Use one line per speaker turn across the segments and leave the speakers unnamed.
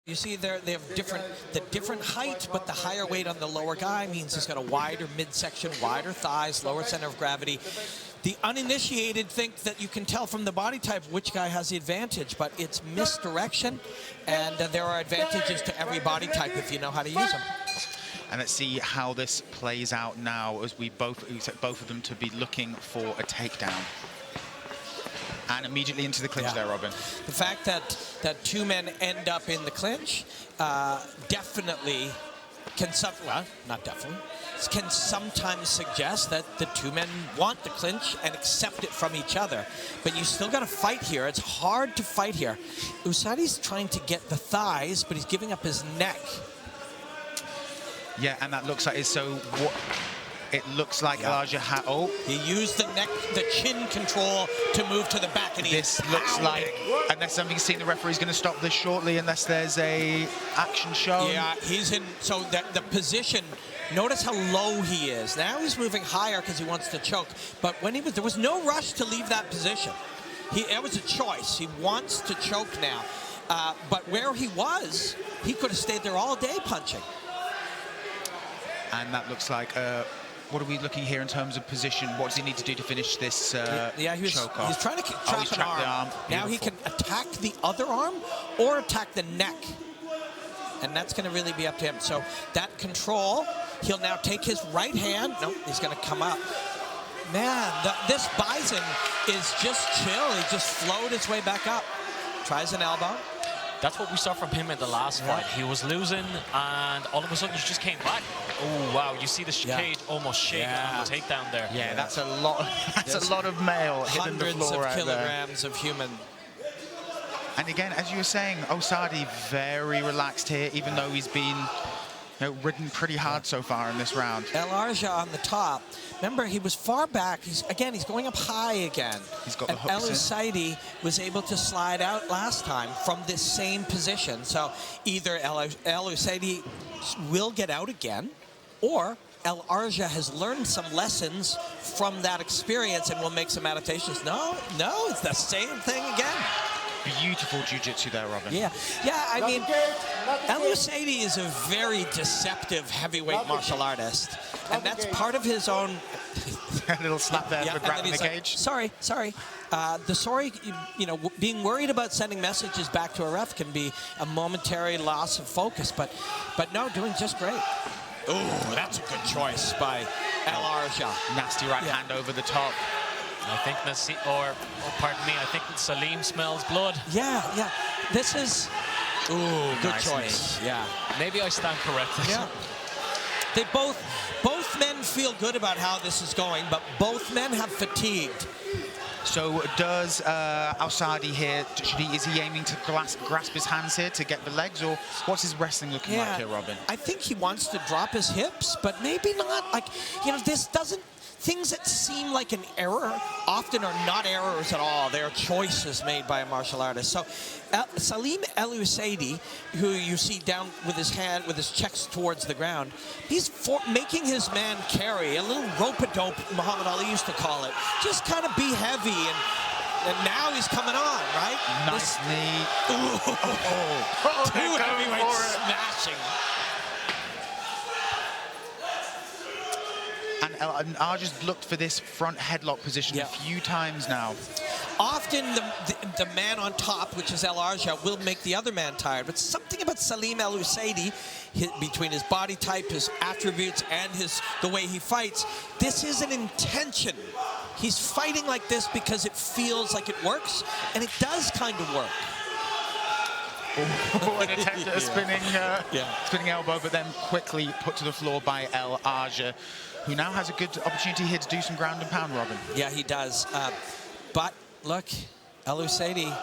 You see, they have different height, but the higher weight on the lower guy means he's got a wider midsection, wider thighs, lower center of gravity. The uninitiated think that you can tell from the body type which guy has the advantage, but it's misdirection, and there are advantages to every body type if you know how to use them.
And let's see how this plays out now as we both of them to be looking for a takedown. And immediately into the clinch there, Robin.
The fact that two men end up in the clinch definitely can, well, not definitely, can sometimes suggest that the two men want the clinch and accept it from each other. But you still got to fight here. It's hard to fight here. Ouassaidi's trying to get the thighs, but he's giving up his neck.
Yeah, and that looks like it's so. What it looks like El Arja had. Oh,
he used the chin control to move to the back, and
this looks like, unless something's seen, the referee's going to stop this shortly, unless there's a action shown.
Yeah, he's in. So the position. Notice how low he is. Now he's moving higher because he wants to choke. But when there was no rush to leave that position. It was a choice. He wants to choke now. But where he was, he could have stayed there all day punching.
And that looks like, what are we looking here in terms of position? What does he need to do to finish this choke off?
He's trying to trap an arm.
The arm.
Now he can attack the other arm or attack the neck. And that's going to really be up to him. So that control, he'll now take his right hand. Nope, he's going to come up. Man, this Bison is just chill. He just flowed his way back up. Tries an elbow.
That's what we saw from him in the last fight. He was losing, and all of a sudden he just came back. Oh wow! You see the cage almost shaking on the takedown there.
Yeah, that's a lot. That's a lot of mail hitting the floor
Hundreds of kilograms of human.
And again, as you were saying, Ouassaidi very relaxed here, even though he's been ridden pretty hard so far in this round.
El Arja on the top. Remember, he was far back. He's going up high again.
He's got
and
the hooks
El Ouassaidi was able to slide out last time from this same position. So either El Ouassaidi will get out again, or El Arja has learned some lessons from that experience and will make some adaptations. No, it's the same thing again.
Beautiful jiu-jitsu there, Robin.
Yeah, I mean, El Ouassaidi is a very deceptive heavyweight martial artist, and that's part of his own.
A little slap there for grabbing the cage.
Sorry. Being worried about sending messages back to a ref can be a momentary loss of focus, but no, doing just great. Oh, that's a good choice by El Arja.
Nasty right hand over the top.
I think Nasih, pardon me, I think Salim smells blood.
Yeah. This is good choice.
Knee. Yeah. Maybe I stand corrected.
Yeah. They both men feel good about how this is going, but both men have fatigued.
So does Ouassaidi here, is he aiming to grasp his hands here to get the legs, or what's his wrestling looking like here, Robin?
I think he wants to drop his hips, but maybe not. Like, this doesn't. Things that seem like an error often are not errors at all. They are choices made by a martial artist. So Salim El Ouassaidi, who you see down with his hand, with his chest towards the ground, he's making his man carry, a little rope-a-dope, Muhammad Ali used to call it. Just kind of be heavy, and now he's coming on, right?
Nice knee.
Two heavyweights smashing.
And Arja's looked for this front headlock position a few times now.
Often the man on top, which is El Arja, will make the other man tired. But something about Salim El Ouassaidi, between his body type, his attributes, and the way he fights, this is an intention. He's fighting like this because it feels like it works, and it does kind of work.
An attempt at a spinning elbow, but then quickly put to the floor by El Arja, who now has a good opportunity here to do some ground and pound, Robin.
Yeah, he does. But look, El Ouassaidi,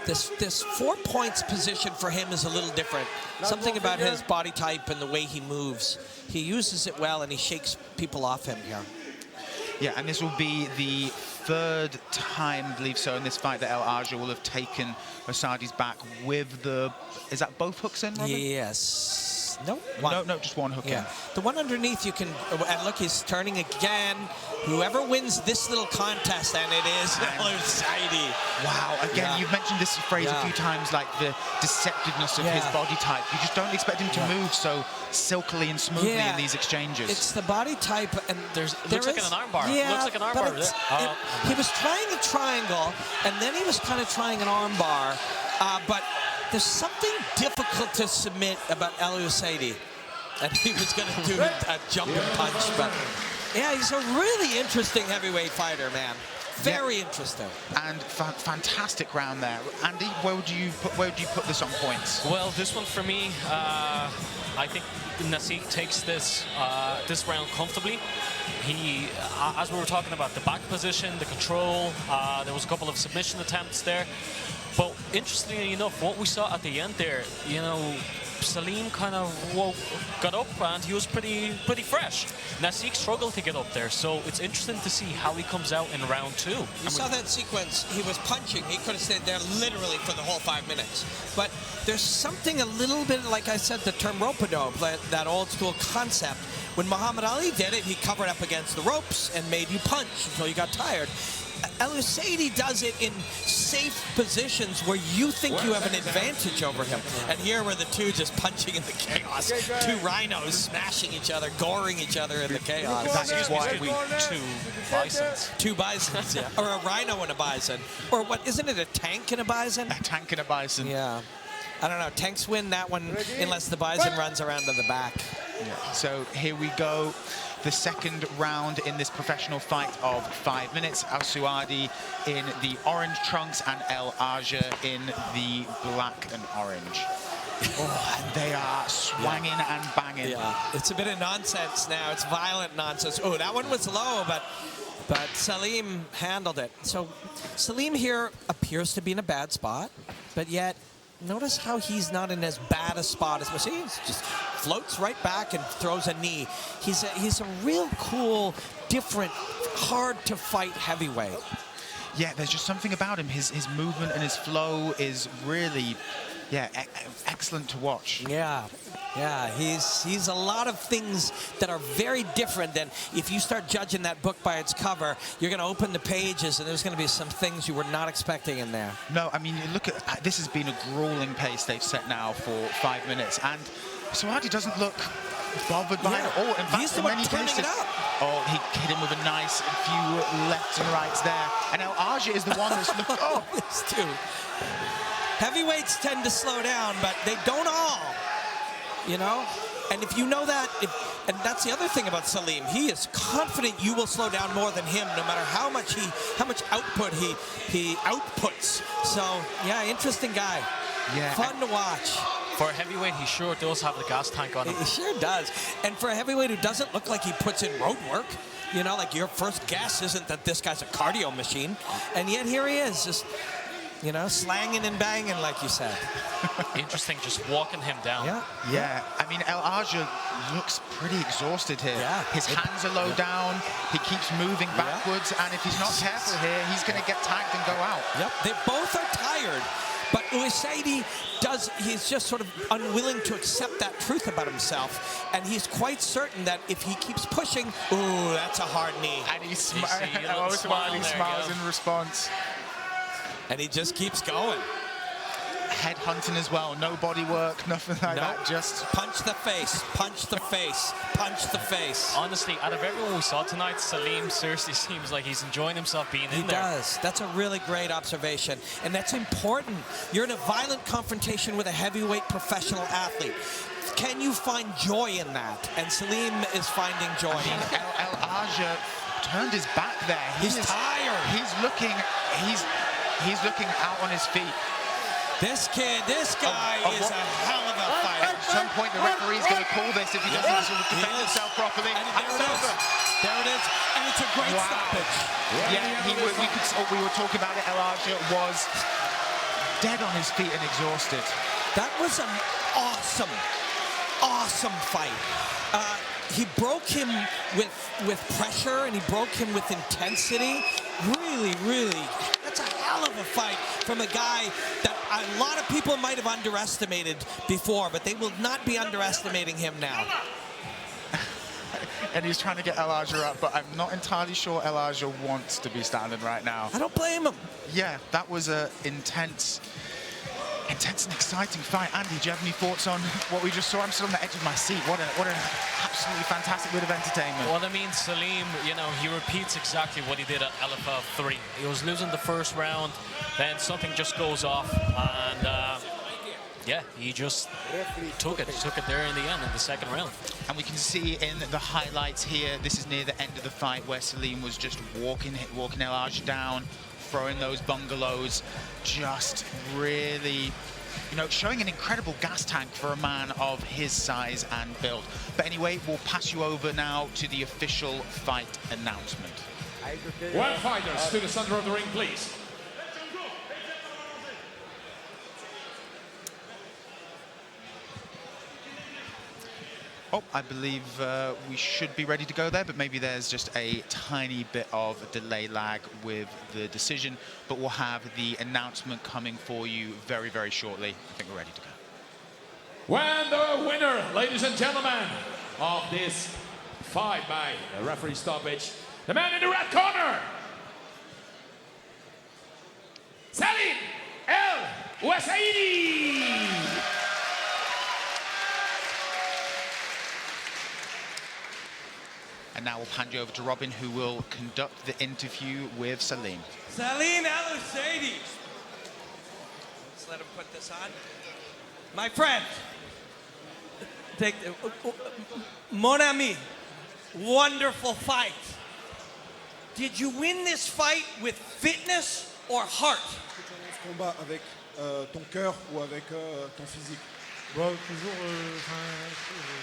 this 4 points position for him is a little different. Something about his body type and the way he moves. He uses it well, and he shakes people off him here.
Yeah, and this will be the third time, I believe so, in this fight that El Arja will have taken Ouassaidi's back with the... Is that both hooks in, Robin?
Yes. Nope.
No, just one hook in.
The one underneath you can, and look, he's turning again. Whoever wins this little contest, and it is El Ouassaidi.
Wow, again, you've mentioned this phrase a few times, like the deceptiveness of his body type. You just don't expect him to move so silkily and smoothly in these exchanges.
It's the body type, and
looks like an armbar.
Yeah,
looks like an armbar.
He was trying a triangle, and then he was kind of trying an armbar, but there's something difficult to submit about El Ouassaidi. And he was going to do a jumping punch, but yeah, he's a really interesting heavyweight fighter, man. Very interesting.
And fantastic round there. Andy, where would you put this on points?
Well, this one for me, I think Nasih takes this round comfortably. He, as we were talking about, the back position, the control, there was a couple of submission attempts there. But interestingly enough, what we saw at the end there, you know, Salim kind of got up and he was pretty fresh. Nasih struggled to get up there, so it's interesting to see how he comes out in round 2.
You saw that sequence. He was punching. He could have stayed there literally for the whole 5 minutes. But there's something a little bit, like I said, the term rope-a-dope, that old school concept. When Muhammad Ali did it, he covered up against the ropes and made you punch until you got tired. El Ouassaidi does it in safe positions where you think you have an advantage over him. And here were the two just punching in the chaos. Two rhinos smashing each other, goring each other in the chaos.
That's why we two bisons.
Two bisons, yeah. Or a rhino and a bison. Or what, isn't it a tank and a bison?
A tank and a bison.
Yeah. I don't know. Tanks win that one unless the bison runs around to the back.
Yeah. So here we go. The second round in this professional fight of 5 minutes. El Ouassaidi in the orange trunks and El Arja in the black and orange. And they are swanging and banging.
Yeah, it's a bit of nonsense now. It's violent nonsense. Oh, that one was low, but Salim handled it. So Salim here appears to be in a bad spot, but yet notice how he's not in as bad a spot as he just floats right back and throws a knee. He's a real cool, different, hard to fight heavyweight.
Yeah, there's just something about him. His movement and his flow is really, excellent to watch.
Yeah. Yeah, he's a lot of things that are very different than if you start judging that book by its cover, you're going to open the pages and there's going to be some things you were not expecting in there.
No, I mean, you look at, this has been a grueling pace they've set now for 5 minutes, and Ouassaidi doesn't look bothered by it at all. In fact,
he's the one turning it up.
Oh, he hit him with a nice few lefts and rights there. And El Arja is the one that's looking,
this too. Heavyweights tend to slow down, but they don't all. You know, and if you know that, and that's the other thing about Salim, he is confident you will slow down more than him, no matter how much output he outputs. So yeah, interesting guy. Yeah, fun to watch.
For a heavyweight, he sure does have the gas tank on him.
He sure does. And for a heavyweight who doesn't look like he puts in road work, you know, like your first guess isn't that this guy's a cardio machine, and yet here he is, just, you know, slanging and banging, like you said.
Interesting, just walking him down.
Yeah. I mean, El Arja looks pretty exhausted here.
Yeah.
His hands are low down. He keeps moving backwards, and if he's not careful here, he's going to get tagged and go out.
Yep. They both are tired, but Ouassaidi he's just sort of unwilling to accept that truth about himself, and he's quite certain that if he keeps pushing, ooh, that's a hard knee.
And he smiles in response.
And he just keeps going.
Head hunting as well, no body work, nothing like that, just
punch the face, punch the face, punch the face.
Honestly, out of everyone we saw tonight, Salim seriously seems like he's enjoying himself being in there.
He does. That's a really great observation, and that's important. You're in a violent confrontation with a heavyweight professional athlete. Can you find joy in that? And Salim is finding joy in it.
El Arja turned his back there.
He's tired.
He's looking out on his feet.
This guy is a hell of a fighter.
At some point, the referee's going to call this if he doesn't sort of defend himself properly.
And there it is. And it's a great stoppage.
We were talking about it. El Arja was dead on his feet and exhausted.
That was an awesome fight. He broke him with pressure, and he broke him with intensity. Really, that's a hell hell of a fight from a guy that a lot of people might have underestimated before, but they will not be underestimating him now.
And he's trying to get El Arja up, but I'm not entirely sure El Arja wants to be standing right now.
I don't blame him.
Yeah, that was a intense and exciting fight. Andy, do you have any thoughts on what we just saw? I'm still on the edge of my seat. What an absolutely fantastic bit of entertainment.
Well, I mean, Salim, you know, he repeats exactly what he did at LFL 3. He was losing the first round, then something just goes off, and yeah, he just took it there in the end, in the second round.
And we can see in the highlights here, this is near the end of the fight where Salim was just walking El Arja down, throwing those bungalows, just really, you know, showing an incredible gas tank for a man of his size and build. But anyway, we'll pass you over now to the official fight announcement.
Well, fighters, to the center of the ring, please.
Oh, I believe we should be ready to go there, but maybe there's just a tiny bit of delay lag with the decision, but we'll have the announcement coming for you very, very shortly. I think we're ready to go.
When the winner, ladies and gentlemen, of this fight by the referee stoppage, the man in the red corner, Salim El Ouassaidi.
And now we'll hand you over to Robin, who will conduct the interview with Salim.
Salim El Ouassaidi. Let's let him put this on. My friend, mon ami, wonderful fight. Did you win this fight with fitness or heart?
Ce combat avec ton cœur ou avec ton physique?
Bon, toujours,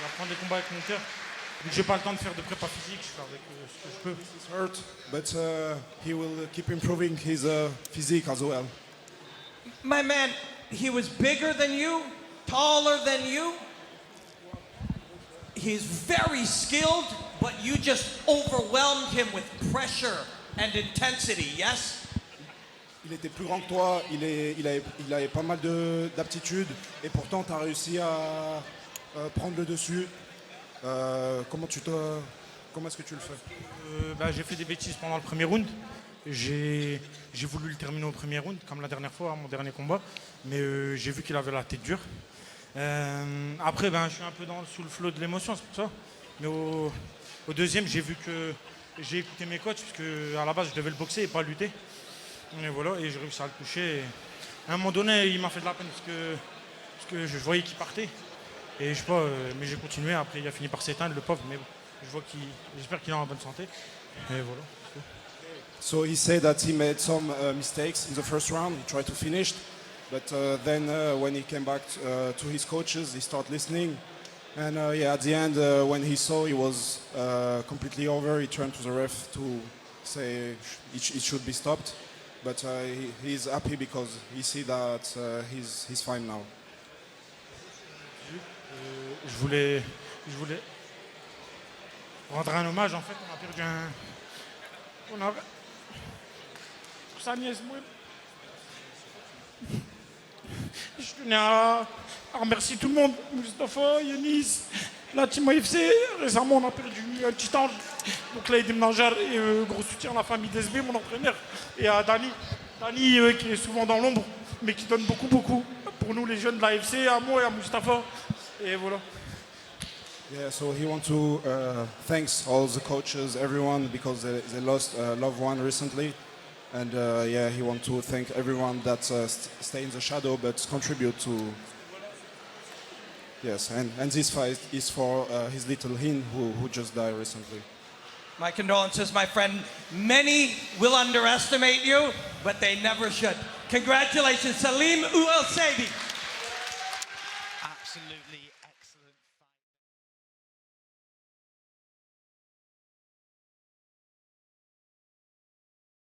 j'apprends des combats avec mon cœur. J'ai pas le temps de faire de prépa physique, je fais avec ce que je peux.
He's hurt, but he will keep improving his physique as well.
My man, he was bigger than you, taller than you. He's very skilled, but you just overwhelmed him with pressure and intensity, yes?
Il était plus grand que toi, il avait pas mal d'aptitudes, et pourtant tu as réussi à prendre le dessus. Comment est-ce que tu le fais?
J'ai fait des bêtises pendant le premier round. J'ai voulu le terminer au premier round, comme la dernière fois, à mon dernier combat. Mais j'ai vu qu'il avait la tête dure. Après, je suis un peu sous le flot de l'émotion, c'est pour ça. Mais au deuxième, j'ai vu que j'ai écouté mes coachs, puisque à la base, je devais le boxer et pas lutter. Et voilà, et j'ai réussi à le toucher. Et à un moment donné, il m'a fait de la peine, parce que je voyais qu'il partait. Et je sais pas, mais j'ai continué. Après, il a fini par s'éteindre, le pauvre. Mais bon, j'espère qu'il est en bonne santé. Et voilà.
So he said that he made some mistakes in the first round. He tried to finish, but then when he came back to his coaches, he started listening. And at the end, when he saw he was completely over, he turned to the ref to say it should be stopped. But he's happy because he see that he's fine now.
Je voulais rendre un hommage. En fait, on a perdu je tenais à remercier tout le monde, Mustafa, Yanis, la team AFC. Récemment, on a perdu un petit ange. Donc là, il est ménagère et gros soutien à la famille d'SB, mon entraîneur, et à Dani. Dani qui est souvent dans l'ombre, mais qui donne beaucoup pour nous, les jeunes de l'AFC, à moi et à Mustafa. Et voilà.
Yeah, so he wants to thanks all the coaches, everyone, because they lost a loved one recently. And he wants to thank everyone that stay in the shadow but contribute to... Yes, and this fight is for his little Hin who just died recently.
My condolences, my friend. Many will underestimate you, but they never should. Congratulations, Salim El Ouassaidi.